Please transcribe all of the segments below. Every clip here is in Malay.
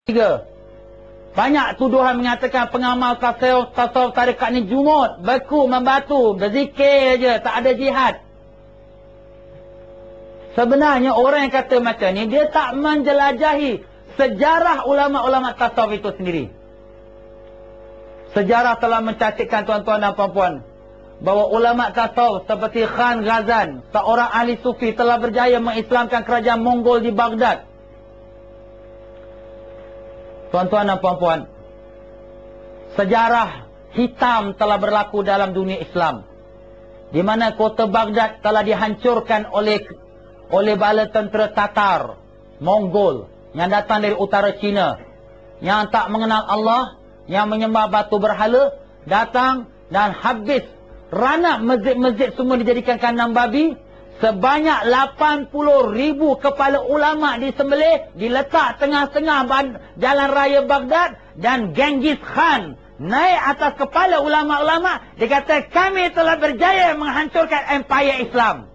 Tiga. Banyak tuduhan mengatakan pengamal tasawuf tarekat ni jumud, beku, membatu, berzikir je, tak ada jihad. Sebenarnya orang yang kata macam ni, dia tak menjelajahi sejarah ulama-ulama tasawuf itu sendiri. Sejarah telah mencatatkan, tuan-tuan dan puan-puan, bahawa ulama tasawuf seperti Khan Ghazan, seorang ahli sufi, telah berjaya mengislamkan kerajaan Mongol di Baghdad. Tuan-tuan dan puan-puan, sejarah hitam telah berlaku dalam dunia Islam, di mana kota Baghdad telah dihancurkan oleh bala tentera Tatar, Mongol, yang datang dari utara China, yang tak mengenal Allah, yang menyembah batu berhala, datang dan habis ranap masjid-masjid semua dijadikan kandang babi. Sebanyak 80,000 kepala ulama disembelih, diletak tengah-tengah jalan raya Baghdad, dan Genghis Khan naik atas kepala ulama-ulama. Dia kata, kami telah berjaya menghancurkan empire Islam.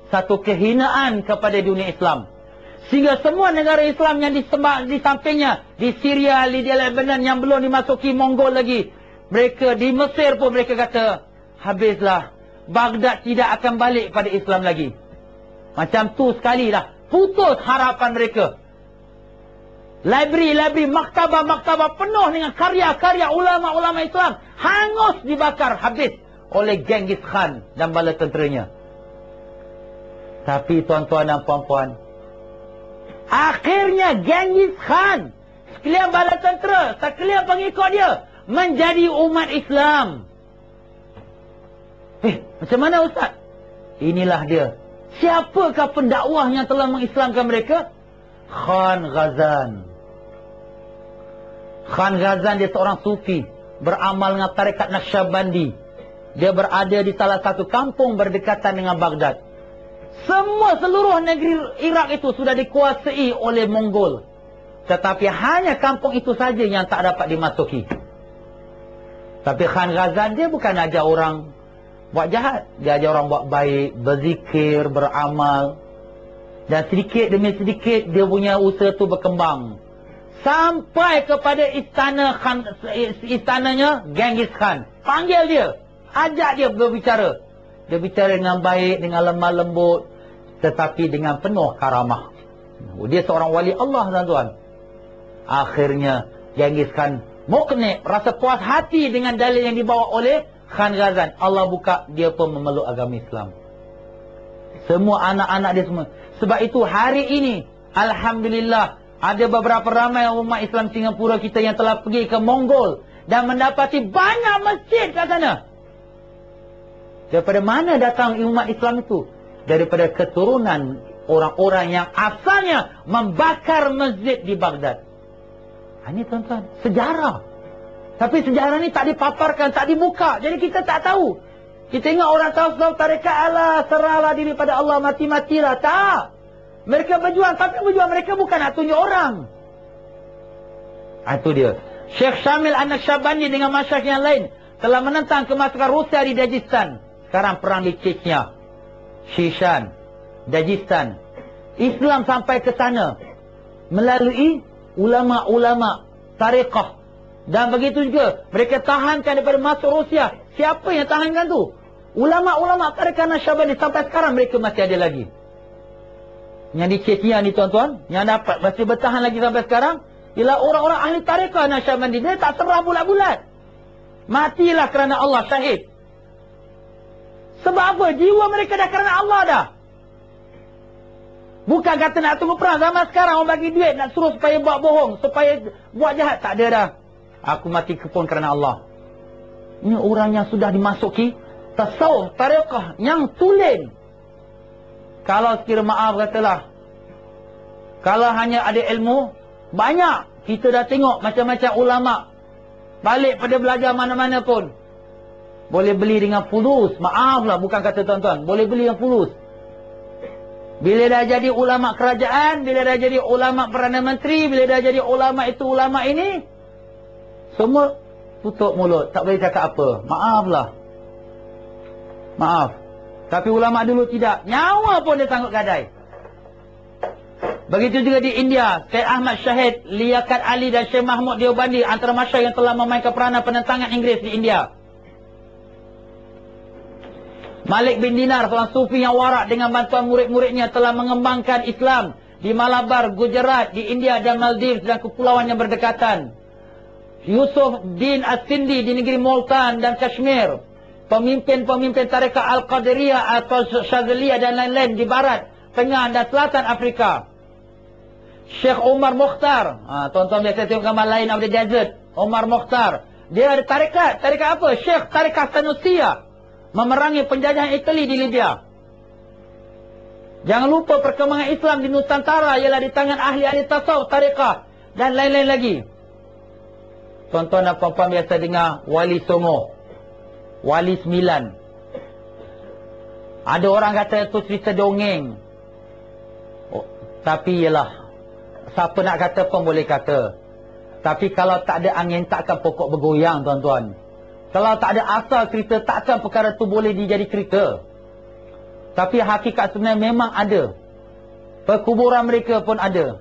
Satu kehinaan kepada dunia Islam. Sehingga semua negara Islam yang disembah di sampingnya, di Syria, di Lebanon yang belum dimasuki Mongol lagi, mereka di Mesir pun mereka kata, habislah, Baghdad tidak akan balik pada Islam lagi. Macam tu sekali dah, putus harapan mereka. Library, maktabah penuh dengan karya-karya ulama-ulama Islam hangus dibakar habis oleh Genghis Khan dan bala tenteranya. Tapi tuan-tuan dan puan-puan, akhirnya Genghis Khan, sekalian bala tentera, sekalian pengikut dia, menjadi umat Islam. Macam mana Ustaz? Inilah dia. Siapakah pendakwah yang telah mengislamkan mereka? Khan Ghazan. Khan Ghazan dia seorang sufi, beramal dengan tarekat Naqsyabandi. Dia berada di salah satu kampung berdekatan dengan Baghdad. Seluruh negeri Iraq itu sudah dikuasai oleh Mongol. Tetapi hanya kampung itu saja yang tak dapat dimasuki. Tapi Khan Ghazan dia bukan ajar orang buat jahat. Dia ajar orang buat baik, berzikir, beramal. Dan sedikit demi sedikit dia punya usaha tu berkembang. Sampai kepada istananya Genghis Khan. Panggil dia, ajak dia berbicara. Dia bicara dengan baik, dengan lemah lembut, tetapi dengan penuh karamah. Dia seorang wali Allah, tuan-tuan. Akhirnya Genghis Khan mukni, rasa puas hati dengan dalil yang dibawa oleh Khan Ghazan. Allah buka, dia pun memeluk agama Islam. Semua anak-anak dia semua. Sebab itu hari ini, alhamdulillah, ada beberapa ramai umat Islam Singapura kita yang telah pergi ke Mongol dan mendapati banyak masjid kat sana. Daripada mana datang umat Islam itu? Daripada keturunan orang-orang yang asalnya membakar masjid di Baghdad. Ini tuan-tuan, sejarah. Tapi sejarah ni tak dipaparkan, tak dibuka. Jadi kita tak tahu. Kita ingat orang tasawuf tarekat, Allah, serahlah diri pada Allah, mati-matilah. Tak. Mereka berjuang, tapi berjuang mereka bukan nak tunjuk orang. Itu dia. Syekh Syamil An-Naqsyabandi dengan masyayikh yang lain telah menentang kemasukan Rusia di Dagestan. Sekarang perang di Chechnya, Shishan, Dagestan. Islam sampai ke sana melalui ulama-ulama tarekat. Dan begitu juga mereka tahankan daripada masuk Rusia. Siapa yang tahankan tu? Ulama-ulama tarekat Naqsyabandi. Sampai sekarang mereka masih ada lagi. Yang di Chechnya ni tuan-tuan, yang dapat masih bertahan lagi sampai sekarang, ialah orang-orang ahli tarekat Naqsyabandi. Dia tak serah bulat-bulat. Matilah kerana Allah, syahid. Sebab apa? Jiwa mereka dah kerana Allah dah. Bukan kata nak tunggu perang. Zaman sekarang orang bagi duit nak suruh supaya buat bohong, supaya buat jahat. Tak ada dah. Aku mati pun kerana Allah. Ini orang yang sudah dimasuki tasawuf, tarekat yang tulen. Kalau sekira maaf katalah, kalau hanya ada ilmu, banyak. Kita dah tengok macam-macam ulama. Balik pada belajar mana-mana pun. Boleh beli dengan fulus. Maaflah, bukan kata tuan-tuan. Boleh beli dengan fulus. Bila dah jadi ulama kerajaan, bila dah jadi ulama Perdana Menteri, bila dah jadi ulama itu, ulama ini, semua tutup mulut. Tak boleh cakap apa. Maaflah. Maaf. Tapi ulama dulu tidak. Nyawa pun dia sanggup gadai. Begitu juga di India, Syekh Ahmad Syahid, Liaquat Ali dan Syekh Mahmud Deobandi antara masyayikh yang telah memainkan peranan penentangan Inggeris di India. Malik bin Dinar, seorang sufi yang warak dengan bantuan murid-muridnya telah mengembangkan Islam di Malabar, Gujarat, di India dan Maldives dan kepulauan yang berdekatan. Yusuf Din As-Sindi di negeri Multan dan Kashmir, pemimpin-pemimpin tarekat Al-Qadiriyah atau Syazaliyah dan lain-lain di barat, tengah dan selatan Afrika. Syekh Omar Mukhtar, tuan-tuan biasa tengok gambar lain of the desert. Omar Mukhtar, dia ada tarekat. Tarekat apa? Syekh Tarekat Sanusia, memerangi penjajahan Itali di Libya. Jangan lupa perkembangan Islam di Nusantara ialah di tangan ahli-ahli tasawuf, tarekat dan lain-lain lagi. Tuan-tuan dan puan-puan biasa dengar Wali Songo, Wali Sembilan. Ada orang kata itu cerita dongeng. Tapi ialah, siapa nak kata pun boleh kata. Tapi kalau tak ada angin, takkan pokok bergoyang, tuan-tuan. Kalau tak ada asal cerita, takkan perkara tu boleh dijadi cerita. Tapi hakikat sebenarnya memang ada. Perkuburan mereka pun ada.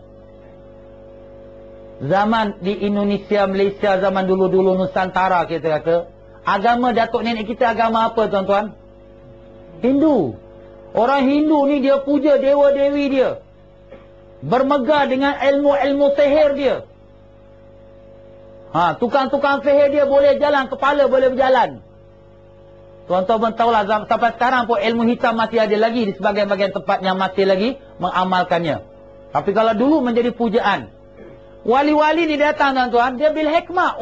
Zaman di Indonesia, Malaysia, zaman dulu-dulu Nusantara kita kata, agama datuk nenek kita agama apa, tuan-tuan? Hindu. Orang Hindu ni dia puja dewa-dewi dia. Bermegah dengan ilmu-ilmu sihir dia. Tukang-tukang sihir dia boleh jalan, kepala boleh berjalan. Tuan-tuan pun tahulah, sampai sekarang pun ilmu hitam masih ada lagi di sebagian-bagian tempat yang masih lagi mengamalkannya. Tapi kalau dulu menjadi pujaan. Wali-wali ni datang, tuan-tuan, dia bil hikmah.